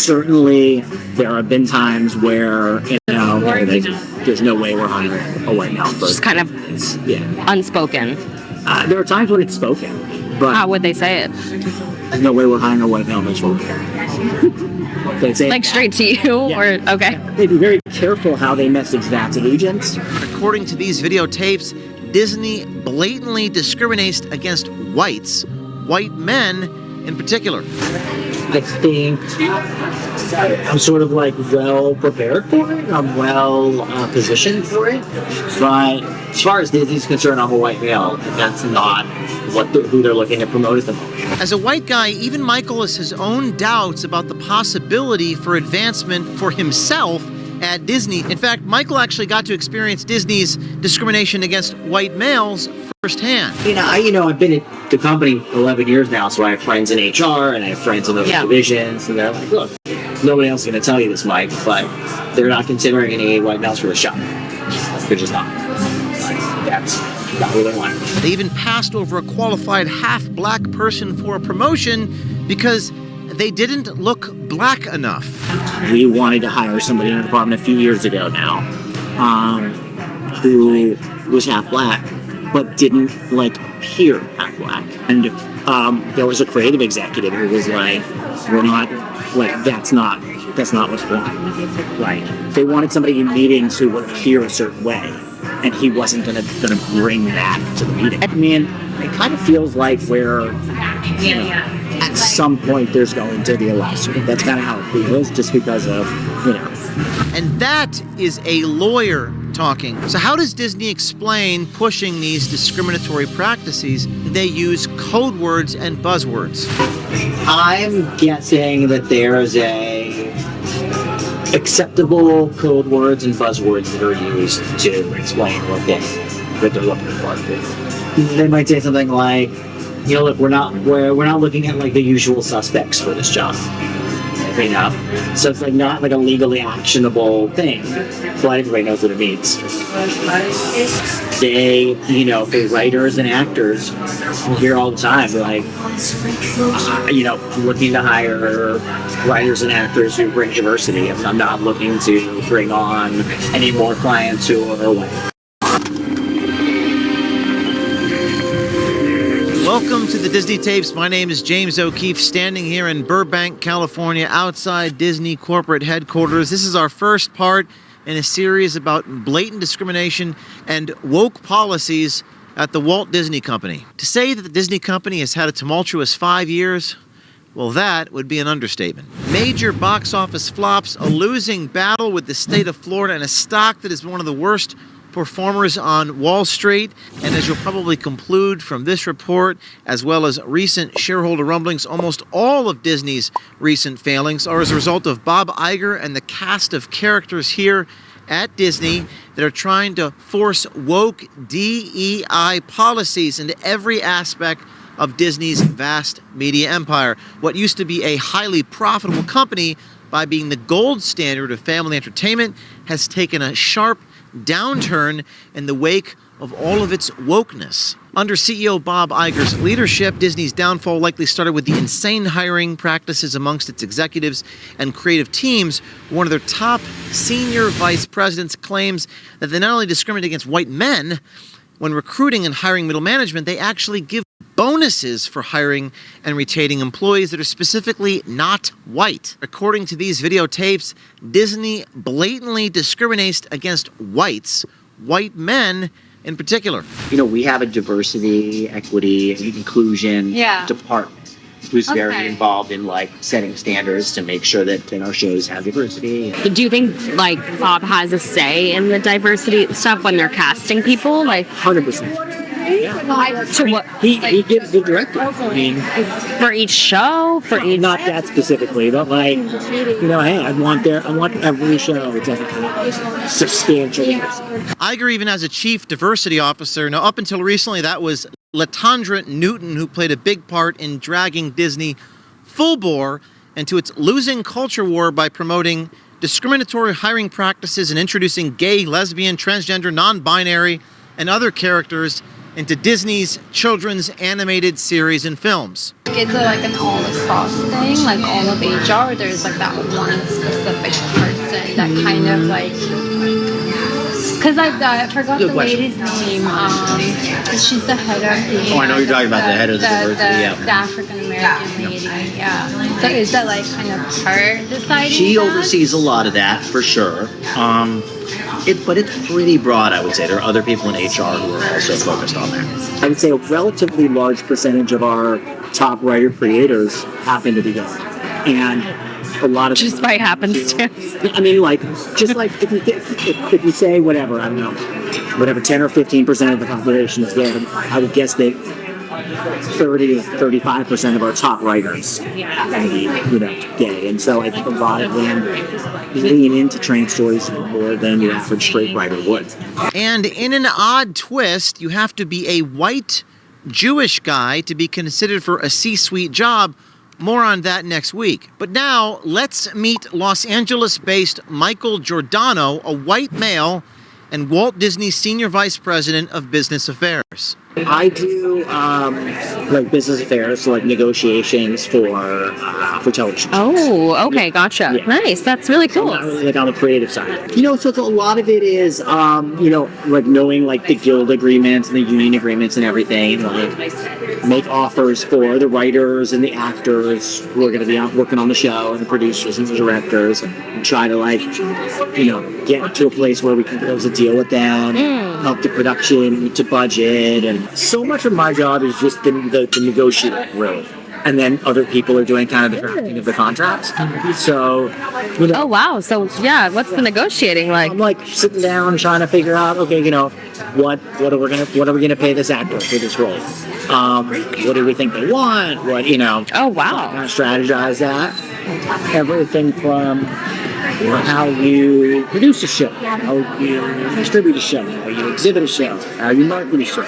certainly there have been times where, there's no way we're hiring a white male person. Just kind of unspoken. There are times when it's spoken, but how would they say it? There's no way we're hiring a white male person. They say like straight to you, or okay? Yeah. They'd be very careful how they message that to agents. According to these videotapes, Disney blatantly discriminates against white men in particular. I think I'm sort of well prepared for it. I'm well positioned for it. But as far as Disney's concerned, I'm a white male. That's not who they're looking to promote at the moment. As a white guy, even Michael has his own doubts about the possibility for advancement for himself at Disney. In fact, Michael actually got to experience Disney's discrimination against white males firsthand. I've been at the company 11 years now, so I have friends in HR and I have friends in those divisions, and they're like, look, nobody else is going to tell you this, Mike, but they're not considering any white males for the shop. They're just not. That's not what they want. They even passed over a qualified half-black person for a promotion because they didn't look black enough. We wanted to hire somebody in the department a few years ago now who was half black, but didn't appear half black. And there was a creative executive who was like, we're not, that's not what's wrong. They wanted somebody in meetings who would appear a certain way, and he wasn't gonna bring that to the meeting. I mean, it kind of feels like we're, at some point there's going to be a lawsuit. That's kind of how it feels, just because of, And that is a lawyer talking. So how does Disney explain pushing these discriminatory practices? They use code words and buzzwords. I'm guessing that there's acceptable code words and buzzwords that are used to explain what they're looking for. They might say something like, look, we're not looking at the usual suspects for this job. So it's not a legally actionable thing, but everybody knows what it means. They, for writers and actors, we hear all the time, looking to hire writers and actors who bring diversity. I'm not looking to bring on any more clients who are white. Welcome to the Disney Tapes. My name is James O'Keefe, standing here in Burbank, California, outside Disney corporate headquarters. This is our first part in a series about blatant discrimination and woke policies at the Walt Disney Company. To say that the Disney Company has had a tumultuous 5 years, well, that would be an understatement. Major box office flops, a losing battle with the state of Florida, and a stock that is one of the worst performers on Wall Street. And as you'll probably conclude from this report, as well as recent shareholder rumblings, almost all of Disney's recent failings are as a result of Bob Iger and the cast of characters here at Disney that are trying to force woke DEI policies into every aspect of Disney's vast media empire. What used to be a highly profitable company, by being the gold standard of family entertainment, has taken a sharp downturn in the wake of all of its wokeness. Under CEO Bob Iger's leadership, Disney's downfall likely started with the insane hiring practices amongst its executives and creative teams. One of their top senior vice presidents claims that they not only discriminate against white men when recruiting and hiring middle management, they actually give bonuses for hiring and retaining employees that are specifically not white. According to these videotapes, Disney blatantly discriminates against white men in particular. We have a diversity, equity, and inclusion department who's very involved in setting standards to make sure that our shows have diversity. Do you think Bob has a say in the diversity stuff when they're casting people? 100%. To what? He gives the directive. I mean, for each show, not that specifically, but hey, I want every show to have substantial diversity. Iger even has a chief diversity officer. Now, up until recently, that was Latondra Newton, who played a big part in dragging Disney full bore into its losing culture war by promoting discriminatory hiring practices and introducing gay, lesbian, transgender, non-binary, and other characters into Disney's children's animated series and films. Is it like an all across thing, like all of HR, or there's like that one specific person that kind of like, because I forgot Good the question. lady's name. She's the head of the. Oh, I know you're talking about the head of the diversity, yeah. The African American lady, yeah. So is that like kind of her deciding? She that? oversees a lot of that for sure. But it's pretty broad, I would say. There are other people in HR who are also focused on that. I would say a relatively large percentage of our top writer creators happen to be women, and a lot of Just by happenstance. I mean, like, just like if you say whatever, I don't know, whatever 10 or 15% of the population is gay, I would guess that 30 to 35% of our top writers are going to be, gay, and so I think a lot of them lean into trans stories more than the average straight writer would. And in an odd twist, you have to be a white Jewish guy to be considered for a C-suite job. More on that next week. But now, let's meet Los Angeles-based Michael Giordano, a white male and Walt Disney's Senior Vice President of Business Affairs. I do like business affairs, so like negotiations for television. Oh, okay, gotcha. Yeah. Nice. That's really So cool. not really like on the creative side. So it's a lot of it is, like knowing like the guild agreements and the union agreements and everything. Like make offers for the writers and the actors who are going to be out working on the show, and the producers and the directors, and try to get to a place where we can close a deal with them, help the production to budget, and so much of my job is just the negotiating, really. And then other people are doing kind of the drafting of the contracts. So, Oh, wow. So, yeah, what's the negotiating like? I'm like sitting down trying to figure out, okay, what are we gonna pay this actor for this role? What do we think they want? Oh, wow. Kind of strategize that. Everything from how you produce a show, how you distribute a show, how you exhibit a show, how you market a show,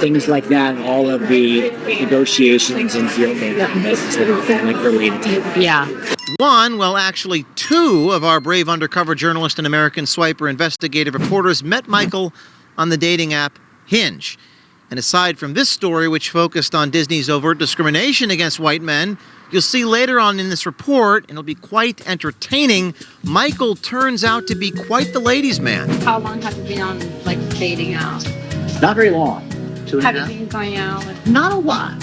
things like that. All of the negotiations and deal making like related to it. Yeah. Actually two of our brave undercover journalist and American Swiper investigative reporters met Michael on the dating app Hinge. And aside from this story, which focused on Disney's overt discrimination against white men, you'll see later on in this report, and it'll be quite entertaining, Michael turns out to be quite the ladies' man. How long have you been on like dating out? Not very long. 2.5. Have you been going out with Not a lot.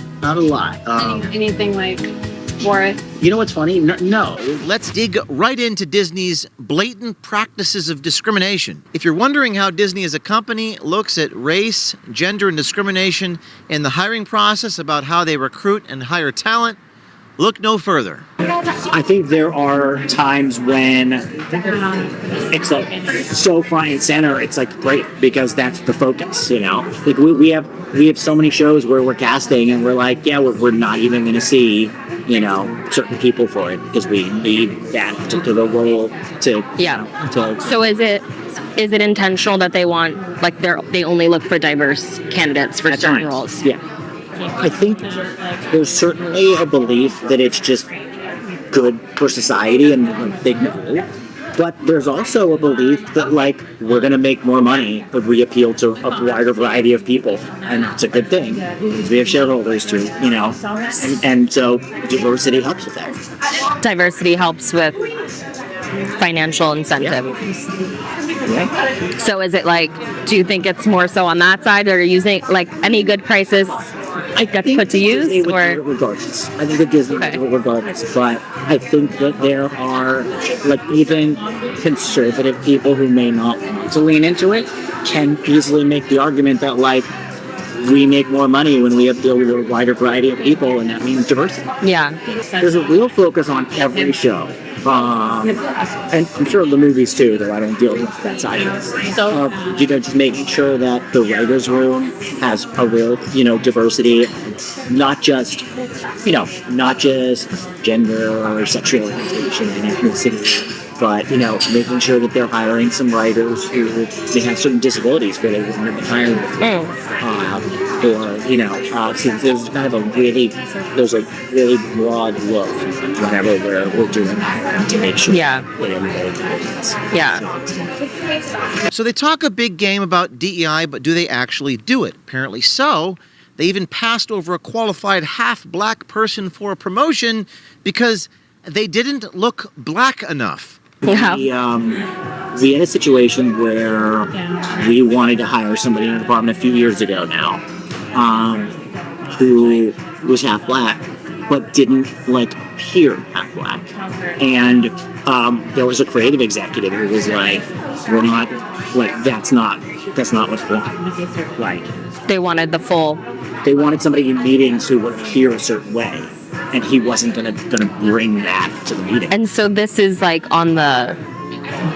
anything like worth? You know what's funny? No. Let's dig right into Disney's blatant practices of discrimination. If you're wondering how Disney as a company looks at race, gender, and discrimination in the hiring process, about how they recruit and hire talent, look no further. I think there are times when it's like so front and center. It's like great because that's the focus. Like we have so many shows where we're casting and we're like, yeah, we're not even going to see certain people for it because we need that particular role to So is it intentional that they want, like, they only look for diverse candidates for certain roles? Yeah. I think there's certainly a belief that it's just good for society and they know. But there's also a belief that we're going to make more money if we appeal to a wider variety of people, and it's a good thing because we have shareholders too, and so diversity helps with that. Diversity helps with financial incentive. Yeah. So is it do you think it's more so on that side, or are you using any good prices gets put to use, Disney would do or it regardless? I think that Disney would do it regardless, but I think that there are even conservative people who may not want to lean into it can easily make the argument that we make more money when we appeal to a wider variety of people, and that means diversity. yeah, There's a real focus on every show. And I'm sure the movies too, though I don't deal with that side of it. So, just making sure that the writer's room has a real, diversity, not just gender or sexual orientation and ethnicity, but making sure that they're hiring some writers who may have certain disabilities where they wouldn't have been hired before. So there's kind of there's a really broad look whenever we're doing that to make sure that everybody knows. Yeah. So they talk a big game about DEI, but do they actually do it? Apparently so. They even passed over a qualified half-black person for a promotion because they didn't look black enough. Yeah. We had a situation where we wanted to hire somebody in the department a few years ago now, who was half black, but didn't appear half black. And there was a creative executive who was like, "We're not that's not what's wrong." They wanted the full. They wanted somebody in meetings who would appear a certain way, and he wasn't gonna bring that to the meeting. And so this is on the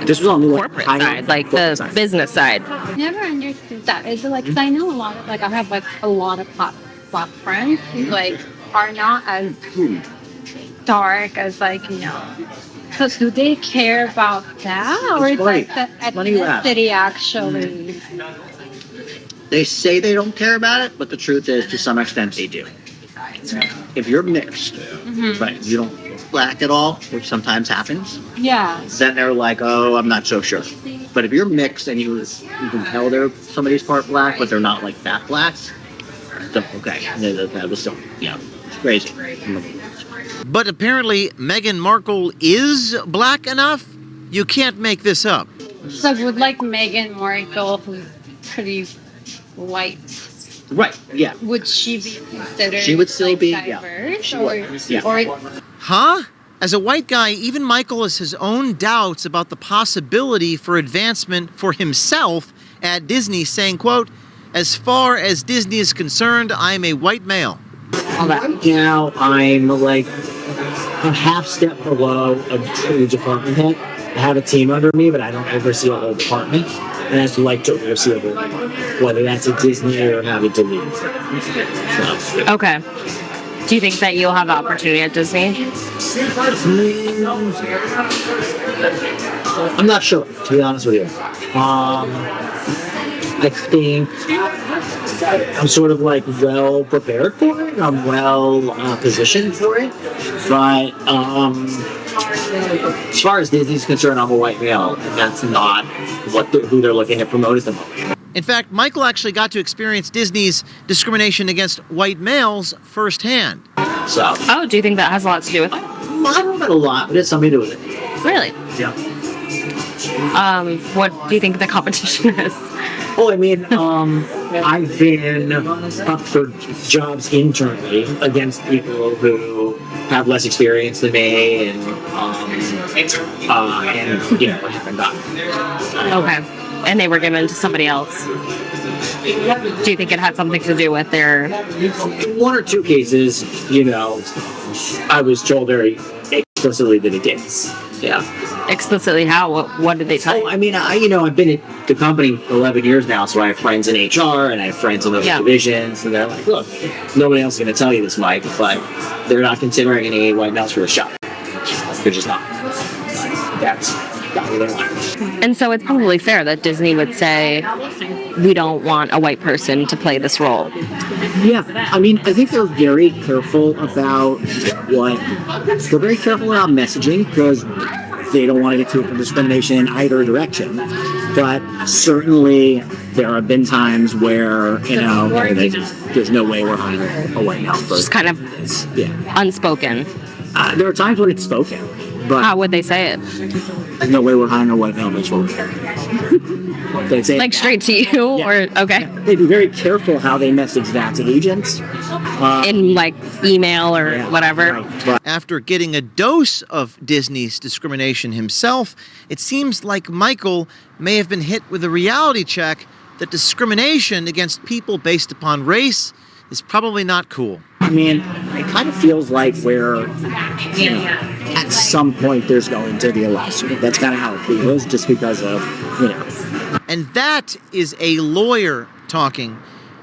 This was on the corporate side, the business side. Never understood that. Is it because I know a lot of I have a lot of black friends who are not as dark as So do they care about that, or is the ethnicity actually? They say they don't care about it, but the truth is, to some extent, they do. If you're mixed, but you don't look black at all, which sometimes happens, then they're like, "Oh, I'm not so sure." But if you're mixed and you can tell somebody's part black, but they're not that black, then okay, that was still, it's crazy. But apparently, Meghan Markle is black enough? You can't make this up. So would Meghan Markle, who's pretty white, Right, yeah. would she be considered She would still be, diverse? She or, would, yeah. or Huh? As a white guy, even Michael has his own doubts about the possibility for advancement for himself at Disney, saying, quote, "As far as Disney is concerned, I'm a white male." Right now, I'm a half step below a true department head. I have a team under me, but I don't oversee a whole department. And I'd like to oversee a whole department, whether that's at Disney or having to leave. So. Okay. Do you think that you'll have the opportunity at Disney? I'm not sure, to be honest with you. I think I'm sort of well prepared for it. I'm well positioned for it. But as far as Disney's concerned, I'm a white male, and that's not who they're looking to promote at the moment. In fact, Michael actually got to experience Disney's discrimination against white males firsthand. So. Oh, do you think that has a lot to do with it? I don't know a lot, but it's something to do with it. Really? Yeah. What do you think the competition is? Oh, I mean, I've been up for jobs internally against people who have less experience than me, and haven't gotten. Okay. And they were given to somebody else. Do you think it had something to do with their... In one or two cases, I was told very explicitly that it did. Yeah. Explicitly how? What did they tell you? I mean, I've been at the company 11 years now, so I have friends in HR and I have friends in those divisions, and they're like, "Look, nobody else is going to tell you this, Mike, but they're not considering any white males for a shot. They're just not." That's not what they want. And so it's probably fair that Disney would say, "We don't want a white person to play this role." Yeah, I mean, I think they're very careful about they're very careful about messaging, because they don't want to get to discrimination in either direction. But certainly there have been times where, there's no way we're hiring a white male person. Just kind of unspoken. There are times when it's spoken, but how would they say it? There's no way we're hiring a white male person. They'd say straight to you, or okay. Yeah. They'd be very careful how they message that to agents. In email or whatever. Right. After getting a dose of Disney's discrimination himself, it seems like Michael may have been hit with a reality check that discrimination against people based upon race is probably not cool. I mean, it kind of feels like at some point there's going to be a lawsuit. That's kind of how it feels, just because of, And that is a lawyer talking.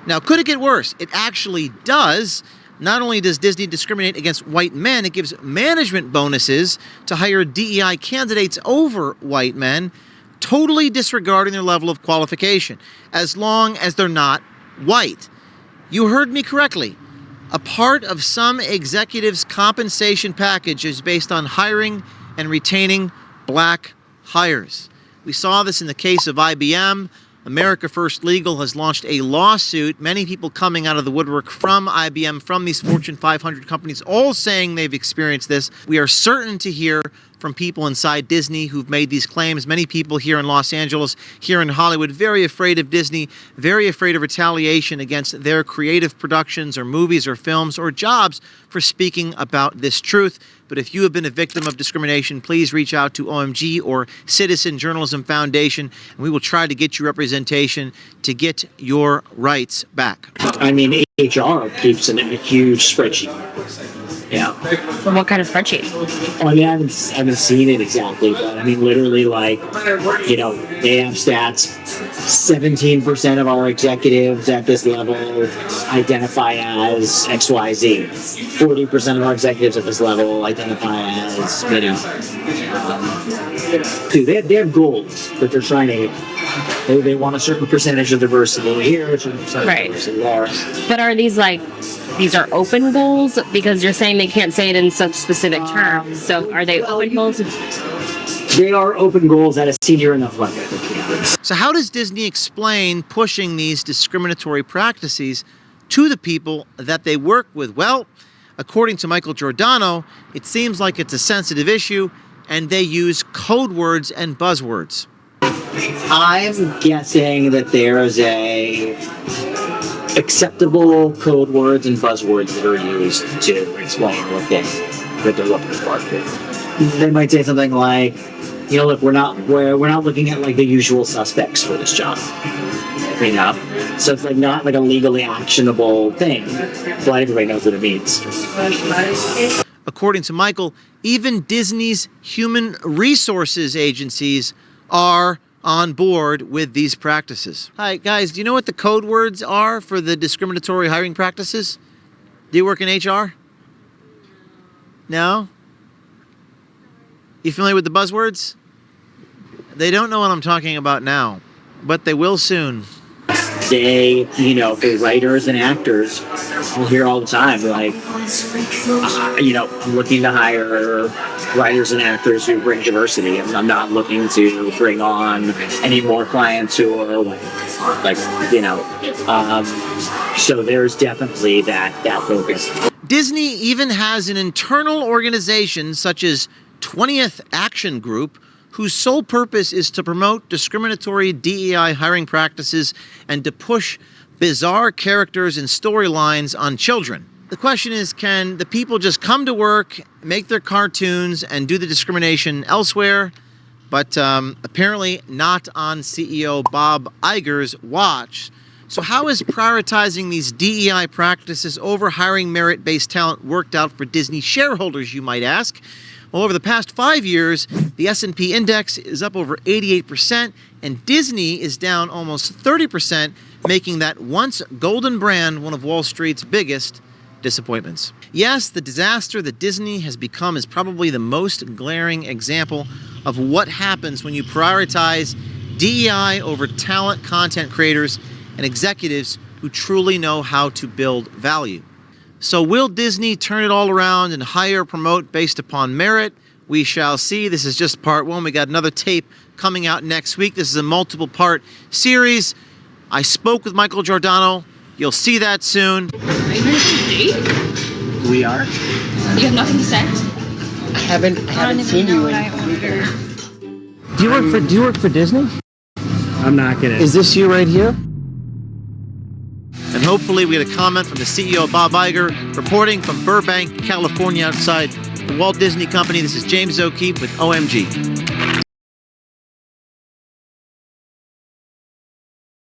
Now, could it get worse? It actually does. Not only does Disney discriminate against white men, it gives management bonuses to hire DEI candidates over white men, totally disregarding their level of qualification, as long as they're not white. You heard me correctly. A part of some executives' compensation package is based on hiring and retaining black hires. We saw this in the case of IBM. America First Legal has launched a lawsuit, many people coming out of the woodwork from IBM, from these Fortune 500 companies, all saying they've experienced this. We are certain to hear from people inside Disney who've made these claims. Many people here in Los Angeles, here in Hollywood, very afraid of Disney, very afraid of retaliation against their creative productions or movies or films or jobs for speaking about this truth. But if you have been a victim of discrimination, please reach out to OMG or Citizen Journalism Foundation, and we will try to get you representation to get your rights back. I mean, HR keeps a huge spreadsheet. Yeah. What kind of spreadsheet? Well, I mean, I haven't seen it exactly, but I mean, literally, like, you know, they have stats. 17% of our executives at this level identify as XYZ. 40% of our executives at this level identify as, you know, they have goals that they're trying to hit. They want a certain percentage of diversity here, a certain percentage of diversity there. But are these these are open goals? Because you're saying they can't say it in such specific terms. So are they open goals? They are open goals at a senior enough level. So how does Disney explain pushing these discriminatory practices to the people that they work with? Well, according to Michael Giordano, it seems like it's a sensitive issue, and they use code words and buzzwords. I'm guessing that there is a acceptable code words and buzzwords that are used to explain what they're looking for. They might say something like, you know, look, we're not looking at like the usual suspects for this job. You know, so it's like not like a legally actionable thing, but everybody knows what it means. According to Michael, even Disney's human resources agencies are on board with these practices. Hi, guys, do you know what the code words are for the discriminatory hiring practices? Do you work in HR? No? You familiar with the buzzwords? They don't know what I'm talking about now, but they will soon. They, you know, for writers and actors, I'll hear all the time, like, you know, I'm looking to hire writers and actors who bring diversity, and I'm not looking to bring on any more clients who are like, you know, so there's definitely that focus. Disney even has an internal organization such as 20th Action Group, whose sole purpose is to promote discriminatory DEI hiring practices and to push bizarre characters and storylines on children. The question is, can the people just come to work, make their cartoons, and do the discrimination elsewhere? But apparently not on CEO Bob Iger's watch. So how is prioritizing these DEI practices over hiring merit-based talent worked out for Disney shareholders, you might ask? Well, over the past 5 years, the S&P index is up over 88%, and Disney is down almost 30%, making that once golden brand one of Wall Street's biggest disappointments. Yes, the disaster that Disney has become is probably the most glaring example of what happens when you prioritize DEI over talent content creators and executives who truly know how to build value. So will Disney turn it all around and hire or promote based upon merit? We shall see. This is just part one. We got another tape coming out next week. This is a multiple part series. I spoke with Michael Giordano. You'll see that soon. Are you ready to date? We are. You have nothing to say? I haven't seen you. Do you work for Disney? I'm not gonna. Is this you right here? And hopefully we get a comment from the CEO, Bob Iger, reporting from Burbank, California, outside the Walt Disney Company. This is James O'Keefe with OMG.